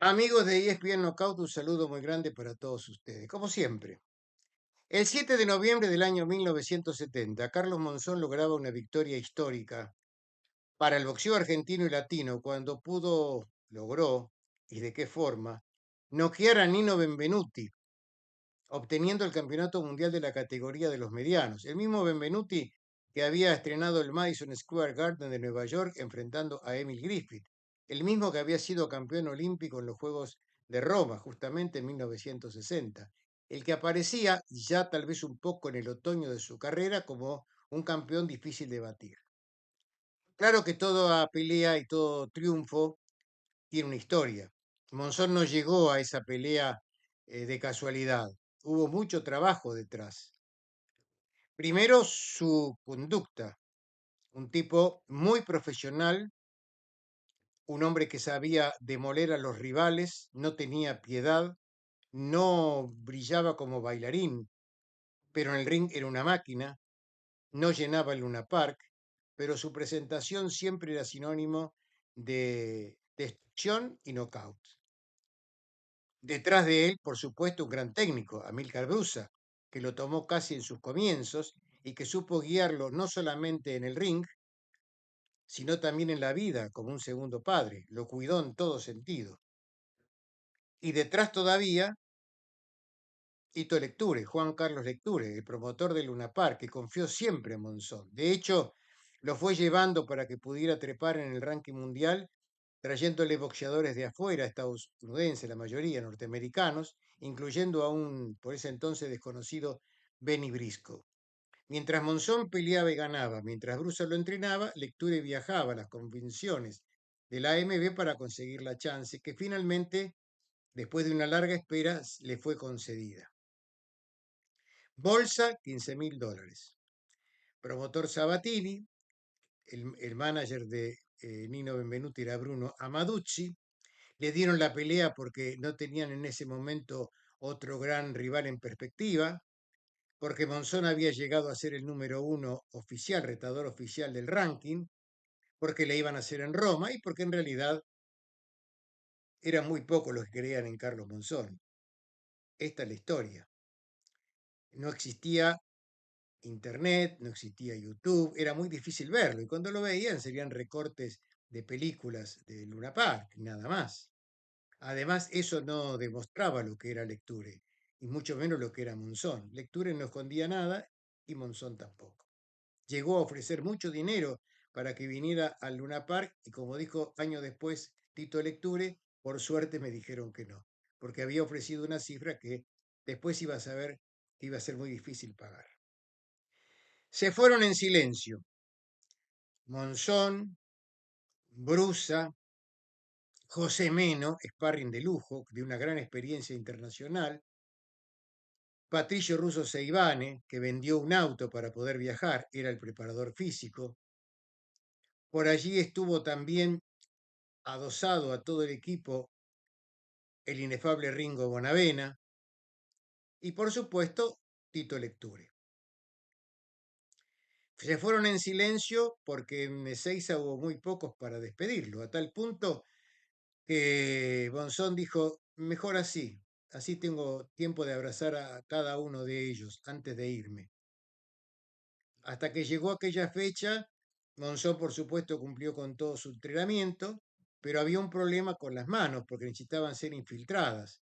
Amigos de ESPN Knockout, un saludo muy grande para todos ustedes. Como siempre, el 7 de noviembre del año 1970, Carlos Monzón lograba una victoria histórica para el boxeo argentino y latino cuando logró, y de qué forma, noquear a Nino Benvenuti, obteniendo el campeonato mundial de la categoría de los medianos. El mismo Benvenuti que había estrenado el Madison Square Garden de Nueva York enfrentando a Emil Griffith, el mismo que había sido campeón olímpico en los Juegos de Roma, justamente en 1960, el que aparecía ya tal vez un poco en el otoño de su carrera como un campeón difícil de batir. Claro que toda pelea y todo triunfo tiene una historia. Monzón no llegó a esa pelea de casualidad. Hubo mucho trabajo detrás. Primero, su conducta. Un tipo muy profesional, un hombre que sabía demoler a los rivales, no tenía piedad, no brillaba como bailarín, pero en el ring era una máquina, no llenaba el Luna Park, pero su presentación siempre era sinónimo de destrucción y knockout. Detrás de él, por supuesto, un gran técnico, Amílcar Brusa, que lo tomó casi en sus comienzos y que supo guiarlo no solamente en el ring, sino también en la vida como un segundo padre. Lo cuidó en todo sentido. Y detrás todavía, Tito Lecture, Juan Carlos Lecture, el promotor de Luna Park, que confió siempre en Monzón. De hecho, lo fue llevando para que pudiera trepar en el ranking mundial, trayéndole boxeadores de afuera, estadounidenses, la mayoría norteamericanos, incluyendo a un por ese entonces desconocido Benny Briscoe. Mientras Monzón peleaba y ganaba, mientras Bruce lo entrenaba, Lecture viajaba a las convenciones de la AMB para conseguir la chance que finalmente, después de una larga espera, le fue concedida. Bolsa, $15.000. Promotor Sabatini, el manager de Nino Benvenuti era Bruno Amaducci. Le dieron la pelea porque no tenían en ese momento otro gran rival en perspectiva, porque Monzón había llegado a ser el número uno oficial, retador oficial del ranking, porque le iban a hacer en Roma y porque en realidad eran muy pocos los que creían en Carlos Monzón. Esta es la historia. No existía internet, no existía YouTube, era muy difícil verlo y cuando lo veían serían recortes de películas de Luna Park, nada más. Además, eso no demostraba lo que era Lecture y mucho menos lo que era Monzón. Lecture no escondía nada y Monzón tampoco. Llegó a ofrecer mucho dinero para que viniera al Luna Park y como dijo años después Tito Lecture, por suerte me dijeron que no, porque había ofrecido una cifra que después iba a saber que iba a ser muy difícil pagar. Se fueron en silencio. Monzón, Brusa, José Meno, sparring de lujo, de una gran experiencia internacional, Patricio Russo Seivane, que vendió un auto para poder viajar, era el preparador físico. Por allí estuvo también adosado a todo el equipo el inefable Ringo Bonavena y por supuesto Tito Lecture. Se fueron en silencio porque en Ezeiza hubo muy pocos para despedirlo, a tal punto que Bonzón dijo, mejor así, así tengo tiempo de abrazar a cada uno de ellos antes de irme. Hasta que llegó aquella fecha, Monzón por supuesto cumplió con todo su entrenamiento, pero había un problema con las manos porque necesitaban ser infiltradas.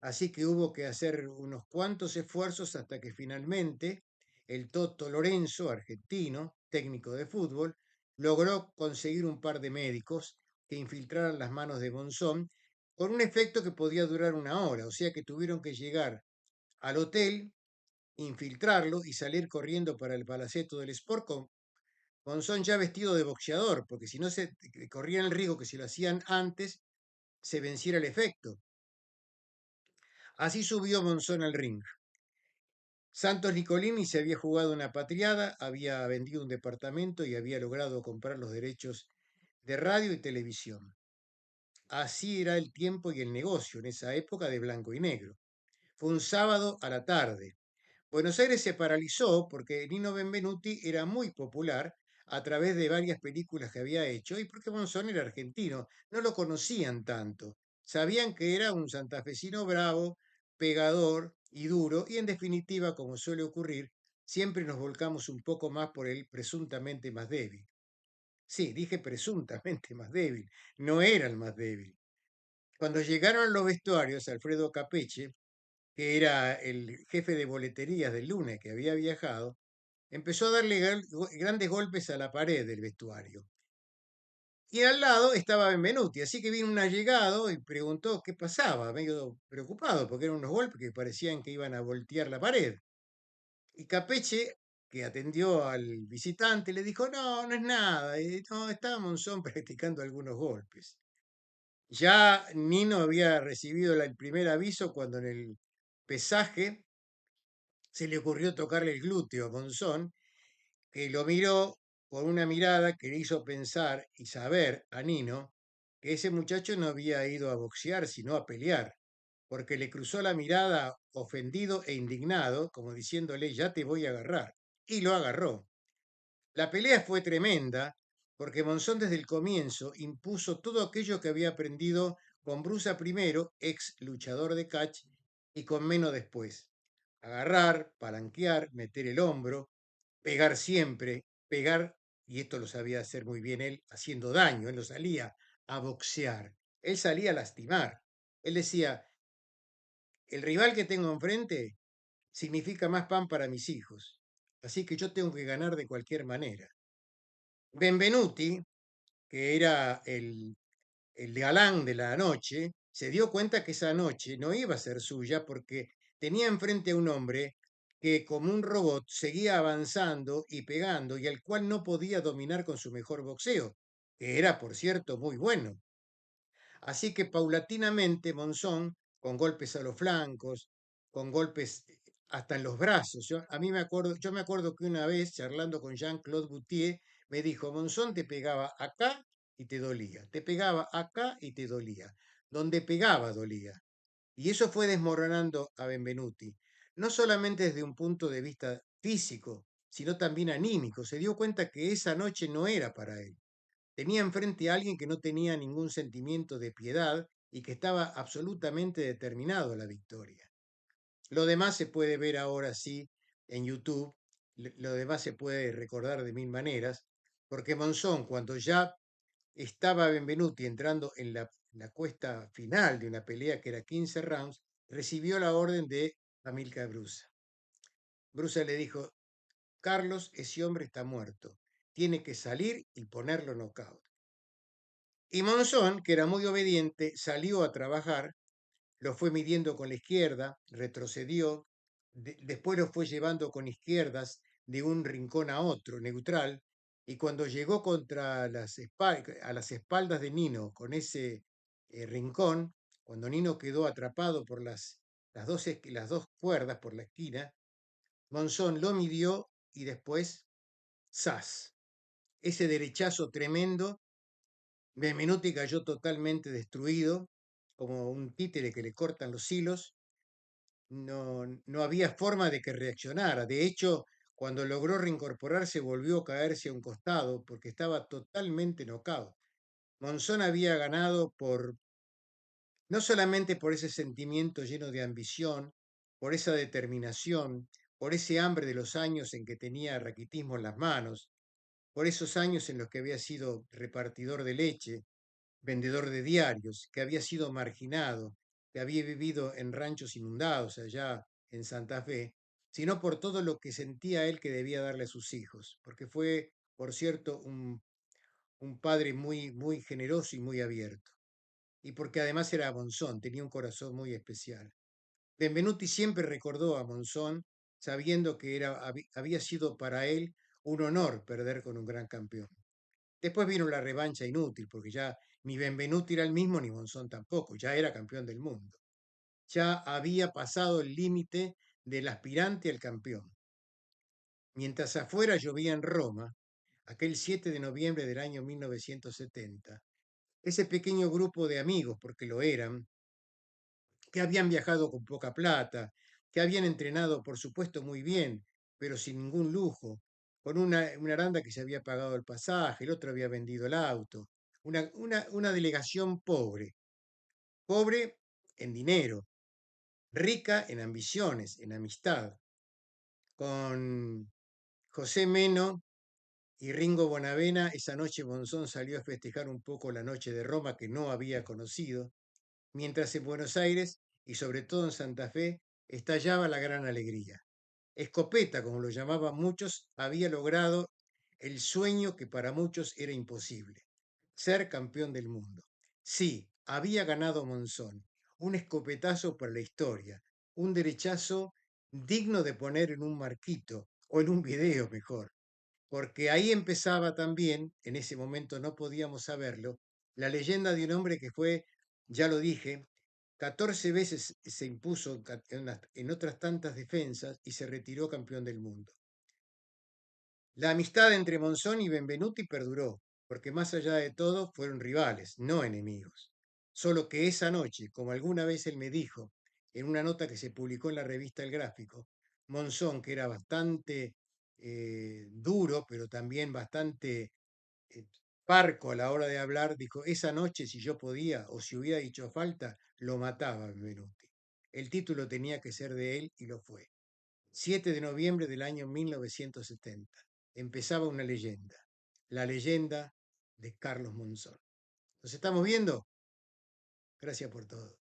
Así que hubo que hacer unos cuantos esfuerzos hasta que finalmente el Toto Lorenzo, argentino, técnico de fútbol, logró conseguir un par de médicos que infiltraran las manos de Monzón con un efecto que podía durar una hora, o sea que tuvieron que llegar al hotel, infiltrarlo y salir corriendo para el Palaceto del Sport con Monzón ya vestido de boxeador, porque si no se corrían el riesgo que si lo hacían antes se venciera el efecto. Así subió Monzón al ring. Santos Nicolini se había jugado una patriada, había vendido un departamento y había logrado comprar los derechos de radio y televisión. Así era el tiempo y el negocio en esa época de blanco y negro. Fue un sábado a la tarde. Buenos Aires se paralizó porque Nino Benvenuti era muy popular a través de varias películas que había hecho y porque Monzón era argentino, no lo conocían tanto. Sabían que era un santafesino bravo, pegador y duro, y en definitiva, como suele ocurrir, siempre nos volcamos un poco más por el presuntamente más débil. Sí, dije presuntamente más débil, no era el más débil. Cuando llegaron a los vestuarios, Alfredo Capeche, que era el jefe de boleterías del lunes que había viajado, empezó a darle grandes golpes a la pared del vestuario. Y al lado estaba Benvenuti, así que vino un allegado y preguntó qué pasaba, medio preocupado, porque eran unos golpes que parecían que iban a voltear la pared. Y Capeche, que atendió al visitante, le dijo, no, no es nada, no, estaba Monzón practicando algunos golpes. Ya Nino había recibido el primer aviso cuando en el pesaje se le ocurrió tocarle el glúteo a Monzón, que lo miró con una mirada que le hizo pensar y saber a Nino que ese muchacho no había ido a boxear, sino a pelear, porque le cruzó la mirada ofendido e indignado, como diciéndole, ya te voy a agarrar. Y lo agarró. La pelea fue tremenda, porque Monzón desde el comienzo impuso todo aquello que había aprendido con Brusa primero, ex luchador de catch, y con Meno después. Agarrar, palanquear, meter el hombro, pegar siempre, pegar, y esto lo sabía hacer muy bien él, haciendo daño, él no salía a boxear, él salía a lastimar. Él decía, el rival que tengo enfrente significa más pan para mis hijos, así que yo tengo que ganar de cualquier manera. Benvenuti, que era el galán de la noche, se dio cuenta que esa noche no iba a ser suya porque tenía enfrente a un hombre que como un robot seguía avanzando y pegando y al cual no podía dominar con su mejor boxeo, que era, por cierto, muy bueno. Así que paulatinamente Monzón, con golpes a los flancos, con golpes hasta en los brazos. Yo me acuerdo que una vez, charlando con Jean-Claude Boutier, me dijo, Monzón te pegaba acá y te dolía, te pegaba acá y te dolía. Donde pegaba dolía. Y eso fue desmoronando a Benvenuti, no solamente desde un punto de vista físico, sino también anímico. Se dio cuenta que esa noche no era para él. Tenía enfrente a alguien que no tenía ningún sentimiento de piedad y que estaba absolutamente determinado a la victoria. Lo demás se puede ver ahora sí en YouTube, lo demás se puede recordar de mil maneras, porque Monzón, cuando ya estaba Benvenuti entrando en la cuesta final de una pelea que era 15 rounds, recibió la orden de Amílcar Brusa. Brusa le dijo, Carlos, ese hombre está muerto, tiene que salir y ponerlo knockout. Y Monzón, que era muy obediente, salió a trabajar, lo fue midiendo con la izquierda, retrocedió, después lo fue llevando con izquierdas de un rincón a otro, neutral, y cuando llegó contra a las espaldas de Nino con ese rincón, cuando Nino quedó atrapado por las dos cuerdas por la esquina, Monzón lo midió y después, ¡zas! Ese derechazo tremendo. Benvenuti cayó totalmente destruido, como un títere que le cortan los hilos. No había forma de que reaccionara. De hecho, cuando logró reincorporarse, volvió a caerse a un costado porque estaba totalmente nocao. Monzón había ganado no solamente por ese sentimiento lleno de ambición, por esa determinación, por ese hambre de los años en que tenía raquitismo en las manos, por esos años en los que había sido repartidor de leche, vendedor de diarios, que había sido marginado, que había vivido en ranchos inundados allá en Santa Fe, sino por todo lo que sentía él que debía darle a sus hijos, porque fue, por cierto, un padre muy, muy generoso y muy abierto, y porque además era Monzón, tenía un corazón muy especial. Benvenuti siempre recordó a Monzón, sabiendo que había sido para él un honor perder con un gran campeón. Después vino la revancha inútil, porque ya ni Benvenuti era el mismo, ni Monzón tampoco, ya era campeón del mundo. Ya había pasado el límite del aspirante al campeón. Mientras afuera llovía en Roma, aquel 7 de noviembre del año 1970, ese pequeño grupo de amigos, porque lo eran, que habían viajado con poca plata, que habían entrenado, por supuesto, muy bien, pero sin ningún lujo, con una aranda que se había pagado el pasaje, el otro había vendido el auto, una delegación pobre. pobre en dinero, rica en ambiciones, en amistad, con José Meno y Ringo Bonavena. Esa noche Monzón salió a festejar un poco la noche de Roma que no había conocido, mientras en Buenos Aires y sobre todo en Santa Fe estallaba la gran alegría. Escopeta, como lo llamaban muchos, había logrado el sueño que para muchos era imposible, ser campeón del mundo. Sí, había ganado Monzón, un escopetazo para la historia, un derechazo digno de poner en un marquito o en un video mejor, porque ahí empezaba también, en ese momento no podíamos saberlo, la leyenda de un hombre que fue, ya lo dije, 14 veces se impuso en otras tantas defensas y se retiró campeón del mundo. La amistad entre Monzón y Benvenuti perduró, porque más allá de todo fueron rivales, no enemigos. Solo que esa noche, como alguna vez él me dijo en una nota que se publicó en la revista El Gráfico, Monzón, que era bastante duro, pero también bastante eh, parco a la hora de hablar, dijo, esa noche si yo podía o si hubiera dicho falta, lo mataba a Benvenuti. El título tenía que ser de él y lo fue. 7 de noviembre del año 1970. Empezaba una leyenda, la leyenda de Carlos Monzón. ¿Nos estamos viendo? Gracias por todo.